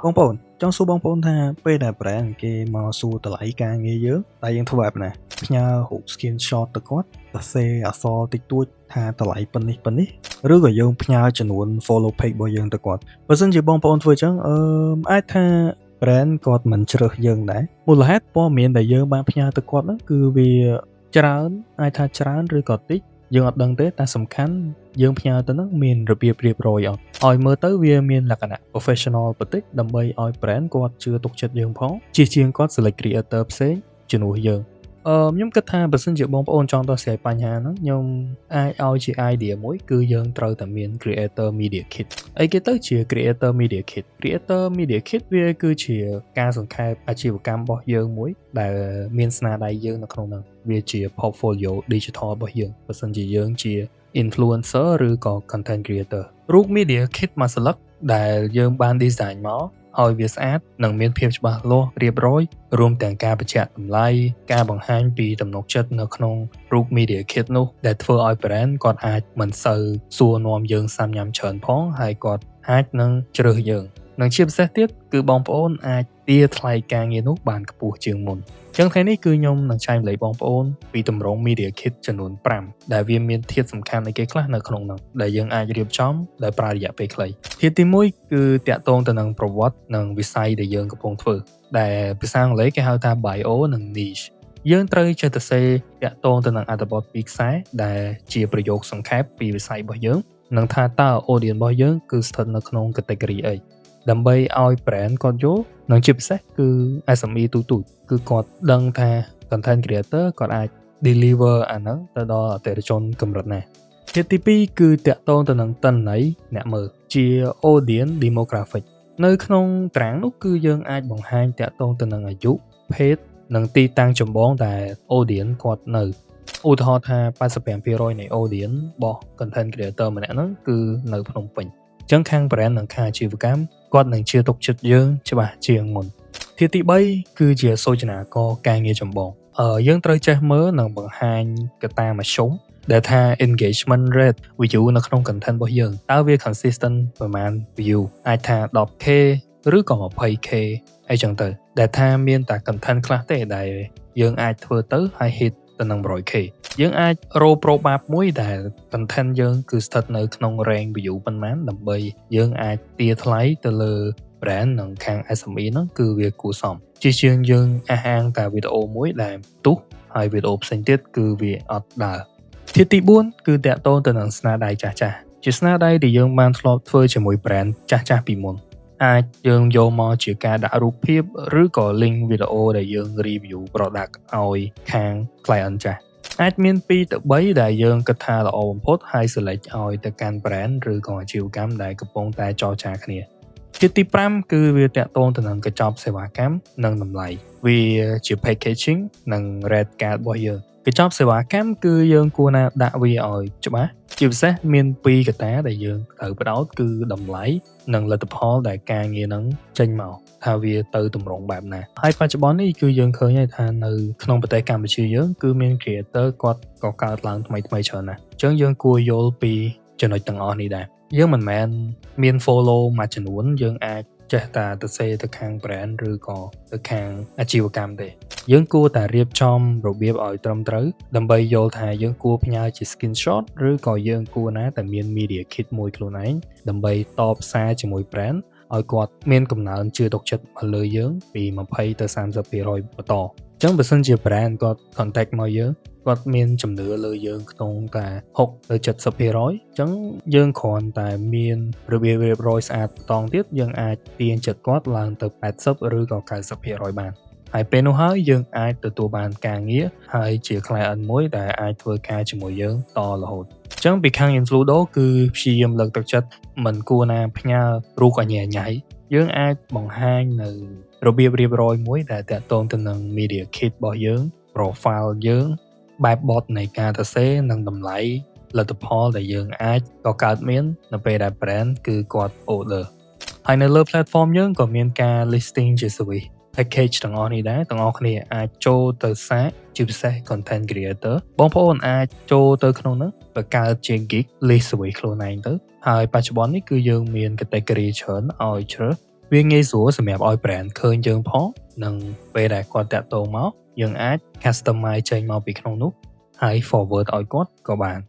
បងប្អូនចង់សួរបងប្អូនថាពេលដែល brand គេមកសួរតម្លៃការងារយើងតែយើងធ្វើបែបណាផ្ញើរូប screenshot ទៅគាត់សរសេរអក្សរតិចតួចថាតម្លៃប៉ុណ្នេះឬក៏យើងផ្ញើចំនួន follow page របស់យើងទៅគាត់បើសិនជាបងប្អូនធ្វើអញ្ចឹងអាចថា brand គាត់មិនជ្រើសយើងដែរមូលហេតុព័ត៌មានដែលយើងបានផ្ញើទៅគាត់ហ្នឹងគឺវាច្រើនអាចថាច្រើនឬក៏តិចយើងអត់ដឹងទេតែសំខាន់យើងផ្ញើទៅហ្នឹងមានរបៀបរៀបរយអត់ឲ្យមើលទៅវាមានលក្ខណៈ professional បន្តិចដើម្បីឲ្យ brand គាត់ជឿទុកចិត្តយើងផងជៀសជាងគាត់ select creator ផ្សេងជំនួសយើងខ្ញុំគិតថាបើសិនជាបងប្អូនចង់ដោះស្រាយបញ្ហាហ្នឹងខ្ញុំអាចឲ្យជា idea មួយគឺយើងត្រូវតែមាន creator media kit អីគេទៅជា creator media kit វាគឺជាការសង្ខេបអាជីវកម្មរបស់យើងមួយដែលមានស្នាដៃយើងនៅក្នុងហ្នឹងវាជា portfolio digital របស់យើងបើសិនជាយើងជា influencer ឬក៏ content creator រូប media kit មួយស្លឹកដែលយើងបាន design មកឲ្យវាស្អាតនិងមានភាពច្បាស់លាស់រៀបរយរួមទាំងការបញ្ជាក់តម្លៃការបង្ហាញពីទំនុកចិត្តនៅក្នុងរូប media kit នោះដែលធ្វើឲ្យ brand គាត់អាចមិនសូវសួរនាំយើងសាំញ៉ាំច្រើនផងហើយគាត់អាចនឹងជ្រើសយើងនិងជាពិសេសទៀតគឺបងប្អូនអាចទារថ្លៃការងារនោះបានខ្ពស់ជាងមុនចឹងថ្ងៃនេះគឺខ្ញុំនឹងចែករំលែកបងប្អូនពីទម្រង់ media kit ចំនួន5ដែលវាមានធាតុសំខាន់នៃគេខ្លះនៅក្នុងនោះដែលយើងអាចរៀបចំដោយប្រើរយៈពេលខ្លីធាតុទី1គឺតាក់ទងទៅនឹងប្រវត្តិនិងវិស័យដែលយើងកំពុងធ្វើដែលភាសាអង់គ្លេសគេហៅថា bio និង niche យើងត្រូវចេះទៅសេតាក់ទងទៅនឹងអត្ថបទពីខ្សែដែលជាប្រយោគសង្ខេបពីវិស័យរបស់យើងនិងថាតើ audience របស់យើងគឺស្ថិតនៅក្នុង category អីដើម្បីឲ្យ brand គាត់យល់និងជាពិសេសគឺ SME ទូទៅគឺគាត់ដឹងថា content creator គាត់អាច deliver អាហ្នឹងទៅដល់អតិថិជនកម្រិតណាធាតុទី2គឺតាក់ទងទៅនឹងទិន្នន័យអ្នកមើលជា audience demographic នៅក្នុងត្រាងនោះគឺយើងអាចបង្ហាញតាក់ទងទៅនឹងអាយុភេទនិងទីតាំងចម្បងដែល audience គាត់នៅឧទាហរណ៍ថា 85% នៃ audience របស់ content creator ម្នាក់ហ្នឹងគឺនៅភ្នំពេញចឹងខាង brand និងខាងអាជីវកម្មគាត់នឹងជឿទុកចិត្តយើងច្បាស់ជាងមុនធាតុទី3គឺជាសូចនាករការងារចម្បងយើងត្រូវចេះមើលនិងបង្ហាញកត្តាមធ្យមដែលថា engagement rate view នៅក្នុង content របស់យើងតើវា consistent ប្រហែល view អាចថា 10k ឬក៏ 20k អីចឹងទៅដែលថាមានតែ content ខ្លះទេដែលយើងអាចធ្វើទៅហើយ hit ទៅនឹង 100k យើងអាចរក probab មួយដែល content យើងគឺស្ថិតនៅក្នុង range view ប៉ុន្មានដើម្បីយើងអាចទារថ្លៃទៅលើ brand និងខាង SME ហ្នឹងគឺវាគួរសមជាជាងយើងអះអាងតែវីដេអូមួយដែលផ្ទុះហើយវីដេអូផ្សេងទៀតគឺវាអត់ដើរធាតុទី4គឺតាក់ទងទៅនឹងស្នាដៃចាស់ជាស្នាដៃដែលយើងបានធ្លាប់ធ្វើជាមួយ brand ចាស់ពីមុនអាចយើងយកមកជាការដាក់រូបភាពឬក៏ link វីដេអូដែលយើង review product ឲ្យខាង client ចាស់អាចមាន2ទៅ3ដែលយើងគិតថាល្អបំផុតហើយ select ឲ្យទៅកាន់ brand ឬក៏អាជីវកម្មដែលកំពុងតែចរចាគ្នាធាតុទី5គឺវាតាក់ទងទៅនឹងកញ្ចប់សេវាកម្មនិងតម្លៃវាជា packaging និង rate card របស់យើងកញ្ចប់សេវាកម្មគឺយើងគួរណាដាក់វាឲ្យច្បាស់ជាពិសេសមាន2កត្តាដែលយើងត្រូវបដោតគឺតម្លៃនិងលទ្ធផលដែលការងារហ្នឹងចេញមកថាវាទៅទម្រង់បែបណាហើយបច្ចុប្បន្ននេះគឺយើងឃើញហើយថានៅក្នុងប្រទេសកម្ពុជាយើងគឺមាន creator គាត់ក៏កើតឡើងថ្មីច្រើនណាស់អញ្ចឹងយើងគួរយល់ពីចំណុចទាំងអស់នេះដែរយើងមិនមែនមាន follow មួយចំនួនយើងអាចចេះតែទៅសេទៅខាង brand ឬក៏ទៅខាងអាជីវកម្មទេយើងគួរតែរៀបចំរបៀបឲ្យត្រឹមត្រូវដើម្បីយល់ថាយើងគួរផ្ញើជា screenshot ឬក៏យើងគួរណាតែមាន media kit មួយខ្លួនឯងដើម្បីតបសារជាមួយ brand ឲ្យគាត់មានកំណើនជឿទុកចិត្តមកលើយើងពី20ទៅ30% បន្តអញ្ចឹងបើសិនជា brand គាត់ contact មកយើងគាត់មានជំនឿលើយើងក្នុងតែ60ទៅ70%អញ្ចឹងយើងគ្រាន់តែមានរបៀបរៀបរយស្អាតបន្តទៀតយើងអាចទាញចិត្តគាត់ឡើងទៅ80ឬក៏90%បានហើយពេលនោះហើយយើងអាចទទួលបានការងារហើយជា client មួយដែលអាចធ្វើការជាមួយយើងតរហូតអញ្ចឹងពីខាង influencer គឺព្យាយាមលើកទឹកចិត្តមិនគួរណាផ្ញើរូបអញ្ញៃយើងអាចបង្ហាញនៅរបៀបរៀបរយមួយដែលតាក់ទងទៅនឹង media kit របស់យើង profile យើងបែបបទនៃការសរសេរនិងតម្លៃលទ្ធផលដែលយើងអាចក៏កើតមាននៅពេលដែល brand គឺគាត់ order ហើយនៅលើ platform យើងក៏មានការ listing ជា service package ទាំងអស់នេះដែរទាំងអស់គ្នាអាចចូលទៅសាកជាពិសេស content creator បងប្អូនអាចចូលទៅក្នុងនោះបង្កើតជា gig list service ខ្លួនឯងទៅហើយបច្ចុប្បន្ននេះគឺយើងមាន category ច្រើនឲ្យជ្រើស វាងាយស្រួលសម្រាប់ឲ្យ brand ឃើញយើងផងនិងពេលដែលគាត់តាក់ទងមកយើងអាច customize ចេញមកពីក្នុងនោះហើយ forward ឲ្យគាត់ក៏បាន